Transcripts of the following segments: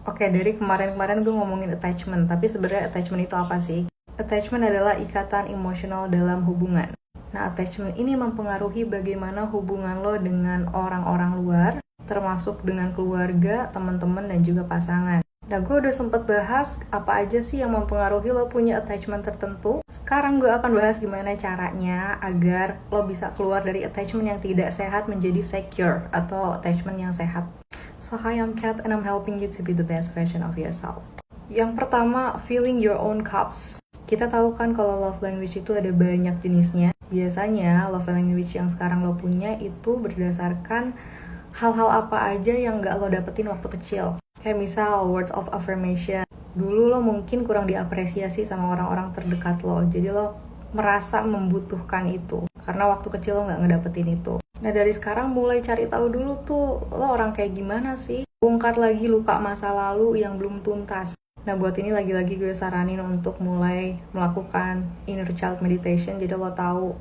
Oke, dari kemarin-kemarin gue ngomongin attachment, tapi sebenarnya attachment itu apa sih? Attachment adalah ikatan emosional dalam hubungan. Nah, attachment ini mempengaruhi bagaimana hubungan lo dengan orang-orang luar, termasuk dengan keluarga, teman-teman, dan juga pasangan. Nah, gue udah sempet bahas apa aja sih yang mempengaruhi lo punya attachment tertentu. Sekarang gue akan bahas gimana caranya agar lo bisa keluar dari attachment yang tidak sehat menjadi secure atau attachment yang sehat. So hi, I'm Kat and I'm helping you to be the best version of yourself. Yang pertama, filling your own cups. Kita tahu kan kalau love language itu ada banyak jenisnya. Biasanya love language yang sekarang lo punya itu berdasarkan hal-hal apa aja yang gak lo dapetin waktu kecil. Kayak misal words of affirmation. Dulu lo mungkin kurang diapresiasi sama orang-orang terdekat lo, jadi lo merasa membutuhkan itu karena waktu kecil lo gak ngedapetin itu. Nah, dari sekarang mulai cari tahu dulu tuh lo orang kayak gimana sih. Bongkar lagi luka masa lalu yang belum tuntas. Nah, buat ini lagi-lagi gue saranin untuk mulai melakukan inner child meditation, jadi lo tahu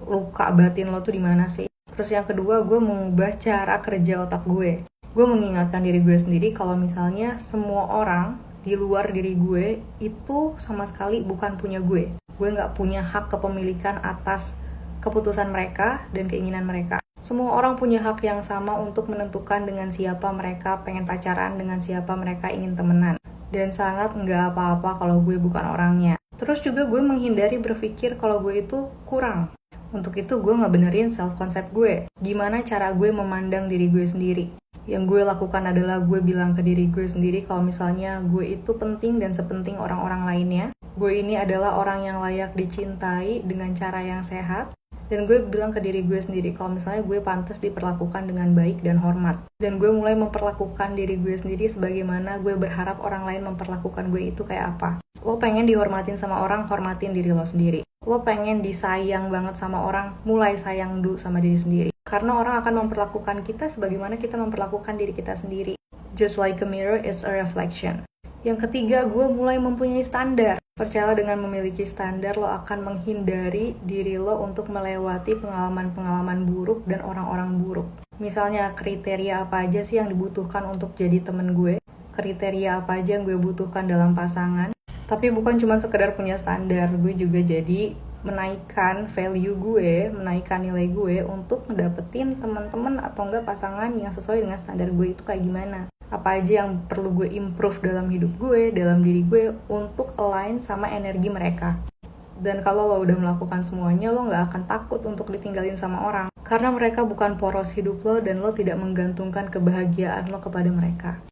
luka batin lo tuh di mana sih. Terus yang kedua, gue mengubah cara kerja otak gue. Gue mengingatkan diri gue sendiri kalau misalnya semua orang di luar diri gue itu sama sekali bukan punya gue. Gue gak punya hak kepemilikan atas keputusan mereka dan keinginan mereka. Semua orang punya hak yang sama untuk menentukan dengan siapa mereka pengen pacaran, dengan siapa mereka ingin temenan. Dan sangat nggak apa-apa kalau gue bukan orangnya. Terus juga gue menghindari berpikir kalau gue itu kurang. Untuk itu gue ngebenerin self-concept gue. Gimana cara gue memandang diri gue sendiri. Yang gue lakukan adalah gue bilang ke diri gue sendiri kalau misalnya gue itu penting dan sepenting orang-orang lainnya. Gue ini adalah orang yang layak dicintai dengan cara yang sehat. Dan gue bilang ke diri gue sendiri kalau misalnya gue pantas diperlakukan dengan baik dan hormat. Dan gue mulai memperlakukan diri gue sendiri sebagaimana gue berharap orang lain memperlakukan gue itu kayak apa. Lo pengen dihormatin sama orang, hormatin diri lo sendiri. Lo pengen disayang banget sama orang, mulai sayang dulu sama diri sendiri. Karena orang akan memperlakukan kita sebagaimana kita memperlakukan diri kita sendiri. Just like a mirror, it's a reflection. Yang ketiga, gue mulai mempunyai standar. Percayalah dengan memiliki standar, lo akan menghindari diri lo untuk melewati pengalaman-pengalaman buruk dan orang-orang buruk. Misalnya, kriteria apa aja sih yang dibutuhkan untuk jadi temen gue? Kriteria apa aja yang gue butuhkan dalam pasangan? Tapi bukan cuma sekedar punya standar, gue juga jadi menaikkan value gue, menaikkan nilai gue untuk ngedapetin teman-teman atau enggak pasangan yang sesuai dengan standar gue itu kayak gimana. Apa aja yang perlu gue improve dalam hidup gue, dalam diri gue untuk align sama energi mereka. Dan kalau lo udah melakukan semuanya, lo gak akan takut untuk ditinggalin sama orang. Karena mereka bukan poros hidup lo dan lo tidak menggantungkan kebahagiaan lo kepada mereka.